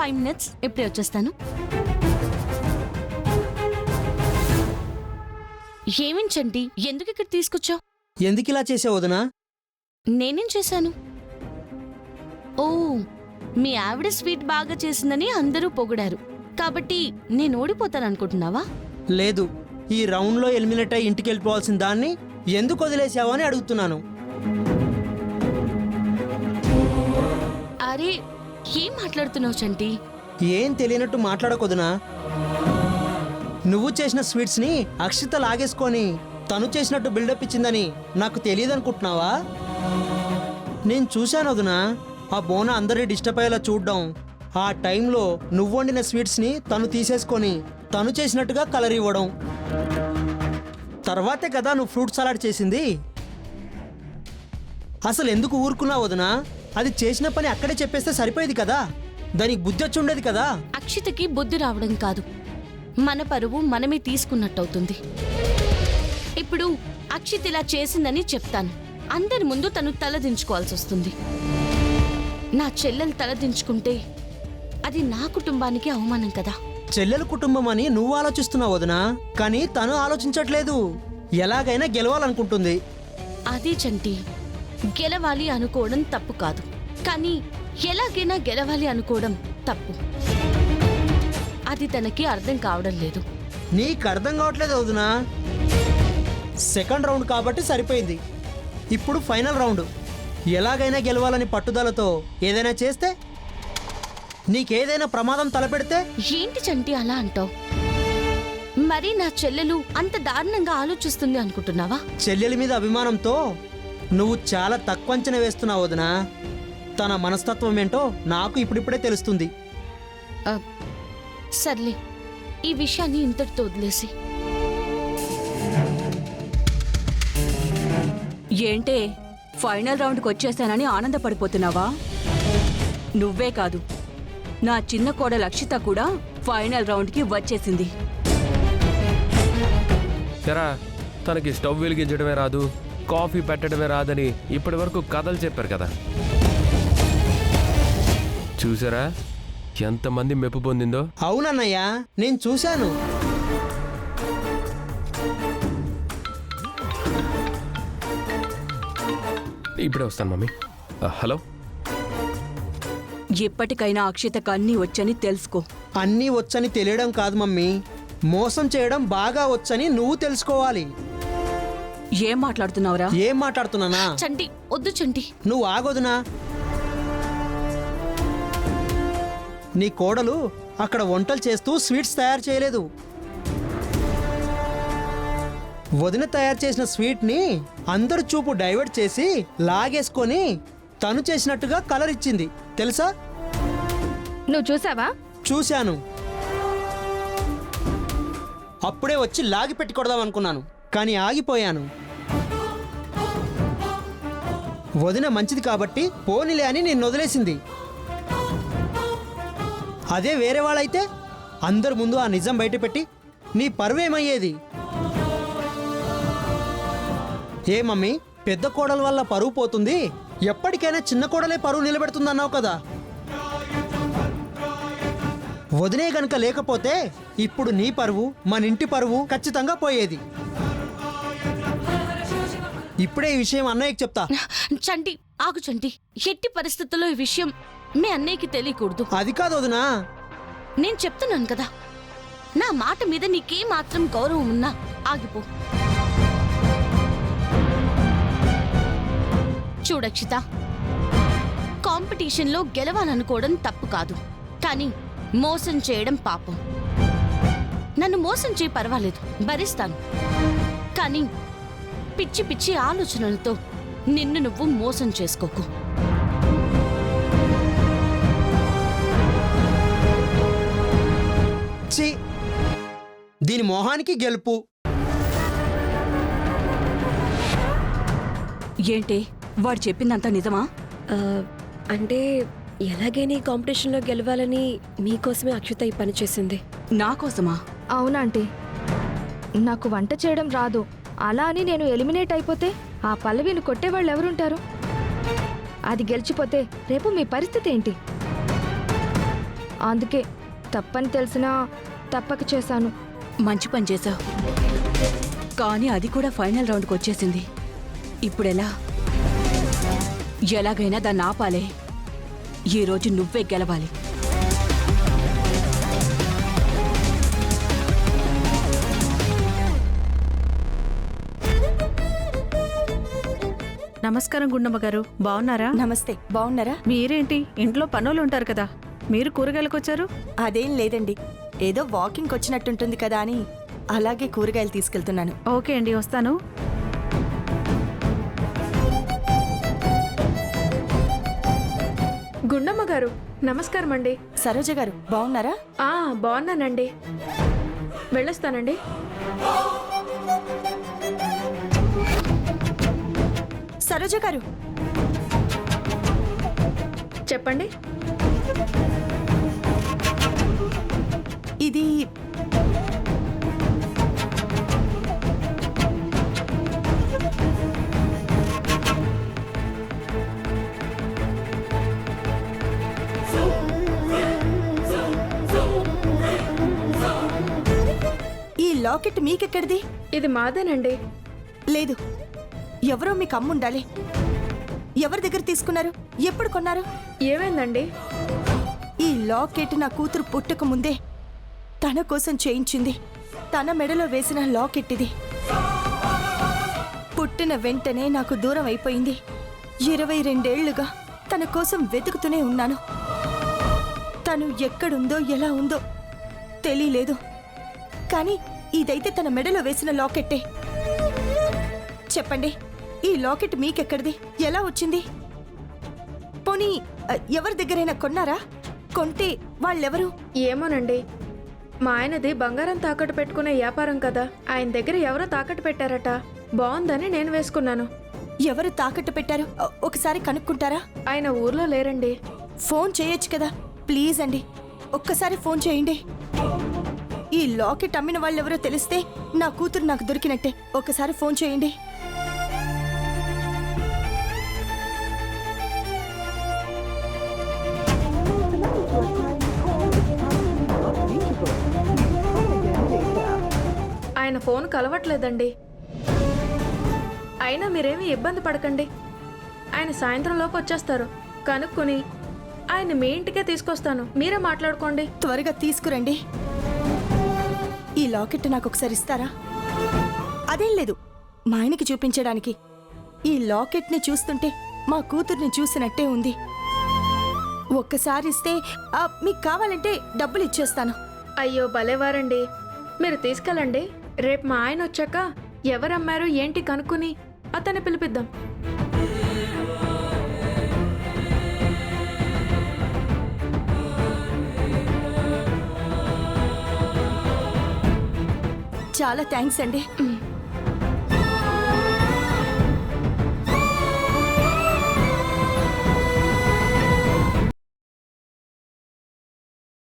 5 minutes ఇప్పుడే వచ్చేస్తాను. ఏమించండి, ఎందుకు ఇక్కడ తీసుకొచ్చావు? ఎందుకు ఇలా చేసావు వదినా? నేనేం చేశాను? ఓ, మీ ఆవిడ స్వీట్ బాగా చేసిందని అందరూ పొగిడారు కాబట్టి నేను ఓడిపోతాననుకుంటున్నావా? లేదు, ఈ రౌండ్లో ఎలిమినేట్ అయ్యి ఇంటికి వెళ్ళిపోవాల్సిన దాన్ని ఎందుకు వదిలేసావు అని అడుగుతున్నాను. అరే, ఏం మాట్లాడుతున్నావు చంటి? ఏం తెలియనట్టు మాట్లాడకొదునా. నువ్వు చేసిన స్వీట్స్ని అక్షిత లాగేసుకొని తను చేసినట్టు బిల్డప్ ఇచ్చిందని నాకు తెలియదనుకుంటున్నావా? నేను చూశాను వదినా, ఆ బోన అందరినీ డిస్టర్బ్ అయ్యేలా చూడడం. ఆ టైంలో నువ్వు వండిన స్వీట్స్ని తను తీసేసుకొని తను చేసినట్టుగా కలర్ ఇవ్వడం. తర్వాతే కదా నువ్వు ఫ్రూట్ సలాడ్ చేసింది. అసలు ఎందుకు ఊరుకున్నావు వదినా? అది చేసిన పని అక్కడే చెప్పేస్తే సరిపోయేది కదా, దానికి బుద్ధి వచ్చి ఉండేది కదా. అక్షితకి బుద్ధి రావడం కాదు, మన పరువు మనమే తీసుకున్నట్టవుతుంది. ఇప్పుడు అక్షిత్ ఇలా చేసిందని చెప్తాను, అందరి ముందు తను తలదించుకోవాల్సి వస్తుంది. నా చెల్లెలు తలదించుకుంటే అది నా కుటుంబానికి అవమానం కదా. చెల్లెల కుటుంబం అని నువ్వు ఆలోచిస్తున్నావు వదినా, కానీ తను ఆలోచించట్లేదు. ఎలాగైనా గెలవాలనుకుంటుంది. అది చంటి, గెలవాలి అనుకోవడం తప్పు కాదు, కానీ ఎలాగైనా గెలవాలి అనుకోవడం తప్పు. అది తనకి అర్థం కావడం లేదు. నీకు అర్థం కావట్లేదు వదినా. సెకండ్ రౌండ్ కాబట్టి సరిపోయింది, ఇప్పుడు ఫైనల్ రౌండ్. ఎలాగైనా గెలవాలని పట్టుదలతో ఏదైనా చేస్తే, నీకేదైనా ప్రమాదం తలపెడితే. ఏంటి చంటి అలా అంటావు? మరి నా చెల్లెలు అంత దారుణంగా ఆలోచిస్తుంది అనుకుంటున్నావా? చెల్లెలి మీద అభిమానంతో నువ్వు చాలా తక్కువ అంచనా వేస్తున్నావు వదినా. తన మనస్తత్వం ఏంటో నాకు ఇప్పుడిప్పుడే తెలుస్తుంది. సర్లే, ఈ విషయాన్ని ఇంతటితో వదిలేసి. ఏంటే, ఫైనల్ రౌండ్కి వచ్చేసానని ఆనందపడిపోతున్నావా? నువ్వే కాదు, నా చిన్న కోడలు అక్షిత కూడా ఫైనల్ రౌండ్కి వచ్చేసింది. సరా, తనకి స్టవ్ వెలిగించడమే రాదు, కాఫీ పెట్టడమే రాదని ఇప్పటి వరకు కథలు చెప్పారు కదా. చూసారా ఎంతమంది మెప్పు పొందిందో? అవునన్నయ్య, నేను చూశాను. ఇప్పుడే వస్తాను మమ్మీ. హలో. ఇప్పటికైనా అక్షితకు అన్నీ వచ్చని తెలుసుకో. అన్నీ వచ్చని తెలియడం కాదు మమ్మీ, మోసం చేయడం బాగా వచ్చని నువ్వు తెలుసుకోవాలి. ఏం మాట్లాడుతున్నావురా? ఏం మాట్లాడుతున్నానా? చంటి, వద్దు చంటి. నువ్వు ఆగొదునా. నీ కోడలు అక్కడ వంటలు చేస్తూ స్వీట్స్ తయారు చేయలేదు. వదిన తయారు చేసిన స్వీట్ని అందరు చూపు డైవర్ట్ చేసి లాగేసుకొని తను చేసినట్టుగా కలర్ ఇచ్చింది తెలుసా? నువ్వు చూసావా? చూశాను. అప్పుడే వచ్చి లాగి పెట్టి కొడదాం అనుకున్నాను, కానీ ఆగిపోయాను. వదిన మంచిది కాబట్టి పోనీలే అని నేను వదిలేసింది. అదే వేరే వాళ్ళైతే అందరి ముందు ఆ నిజం బయటపెట్టి నీ పరువేమయ్యేది. ఏ మమ్మీ, పెద్ద కోడల వల్ల పరువు పోతుంది, ఎప్పటికైనా చిన్న కోడలే పరువు నిలబెడుతుందన్నావు కదా. వదినే గనుక లేకపోతే ఇప్పుడు నీ పరువు, మన ఇంటి పరువు ఖచ్చితంగా పోయేది. ఇప్పుడే ఈ విషయం అన్నయ్యకి చెప్తా. చంటి, ఆగు చంటి. ఎట్టి పరిస్థితుల్లో ఈ విషయం మీ అన్నయ్యకి తెలియకూడదు. అది కాదు వదినా. నేను చెప్తున్నాను కదా, నా మాట మీద నీకే మాత్రం గౌరవం ఉన్నా ఆగిపో. చూడక్షిత, కాంపిటీషన్లో గెలవాలనుకోవడం తప్పు కాదు, కానీ మోసం చేయడం పాపం. నన్ను మోసం చేయి పర్వాలేదు, భరిస్తాను, కానీ పిచ్చి పిచ్చి ఆలోచనలతో నిన్ను నువ్వు మోసం చేసుకోకు. ఛీ, దీని మొహానికి గెలుపు. ఏంటి, వాడు చెప్పిందంతా నిజమా? అంటే ఎలాగైనా ఈ కాంపిటీషన్లో గెలవాలని మీకోసమే అక్షిత ఈ పని చేసింది. నా కోసమా? అవునంటీ, నాకు వంట చేయడం రాదు, అలా అని నేను ఎలిమినేట్ అయిపోతే ఆ పల్లవిని కొట్టేవాళ్ళు ఎవరుంటారు? అది గెలిచిపోతే రేపు మీ పరిస్థితి ఏంటి? అందుకే తప్పని తెలిసినా తప్పక చేశాను. మంచి పని చేశావు. కానీ అది కూడా ఫైనల్ రౌండ్కి వచ్చేసింది. ఇప్పుడెలా? ఎలాగైనా దాన్ని ఆపాలే. ఈరోజు నువ్వే గెలవాలి. నమస్కారం గుండమ్మ గారు, బాగున్నారా? నమస్తే, బాగున్నారా? మీరేంటి ఇంట్లో పనులు ఉంటారు కదా, మీరు కూరగాయలకు వచ్చారు? అదేం లేదండి, ఏదో వాకింగ్ వచ్చినట్టుంటుంది కదా అని అలాగే కూరగాయలు తీసుకెళ్తున్నాను. ఓకే అండి, వస్తాను. గుండమ్మ గారు నమస్కారం అండి. సరోజ గారు బాగున్నారా? బాగున్నానండి. వెళ్ళొస్తానండి. సరోజ గారు, చెప్పండి. ఇది ఈ లాకెట్ మీకెక్కడిది? ఇది మాదేనండి. లేదు, ఎవరో మీకు అమ్ముండాలి. ఎవరి దగ్గర తీసుకున్నారు? ఎప్పుడు కొన్నారు? ఏమైందండి? ఈ లాకెట్ నా కూతురు పుట్టక ముందే తన కోసం చేయించింది. తన మెడలో వేసిన లాకెట్ ఇది. పుట్టిన వెంటనే నాకు దూరం అయిపోయింది. 22 ఏళ్లుగా తన కోసం వెతుకుతూనే ఉన్నాను. తను ఎక్కడుందో ఎలా ఉందో తెలియలేదు. కానీ ఇదైతే తన మెడలో వేసిన లాకెట్టే. చెప్పండి, ఈ లాకెట్ మీకెక్కడిది? ఎలా వచ్చింది? పోనీ ఎవరి దగ్గరైనా కొన్నారా? కొంటే వాళ్ళెవరు? ఏమోనండి, మా ఆయనది బంగారం తాకట్టు పెట్టుకునే వ్యాపారం కదా, ఆయన దగ్గర ఎవరో తాకట్టు పెట్టారట. బాగుందని నేను వేసుకున్నాను. ఎవరు తాకట్టు పెట్టారు? ఒకసారి కనుక్కుంటారా? ఆయన ఊర్లో లేరండి. ఫోన్ చేయొచ్చు కదా, ప్లీజ్ అండి, ఒక్కసారి ఫోన్ చేయండి. ఈ లాకెట్ అమ్మిన వాళ్ళెవరో తెలిస్తే నా కూతురు నాకు దొరికినట్టే. ఒకసారి ఫోన్ చేయండి. ఆయన ఫోన్ కలవట్లేదండి. అయినా మీరేమీ ఇబ్బంది పడకండి, ఆయన సాయంత్రంలోపు వచ్చేస్తారు. కనుక్కుని ఆయన మీ ఇంటికే తీసుకొస్తాను, మీరే మాట్లాడుకోండి. త్వరగా తీసుకురండి. ఈ లాకెట్ నాకు ఒకసారి ఇస్తారా? అదేం లేదు, మా ఆయనకి చూపించడానికి. ఈ లాకెట్ని చూస్తుంటే మా కూతుర్ని చూసినట్టే ఉంది. ఒక్కసారి ఇస్తే మీకు కావాలంటే డబ్బులు ఇచ్చేస్తాను. అయ్యో భలేవారండి, మీరు తీసుకెళ్ళండి. రేపు మా ఆయన వచ్చాక ఎవరమ్మారు ఏంటి కనుక్కుని అతన్ని పిలిపిద్దాం. చాలా థ్యాంక్స్ అండి.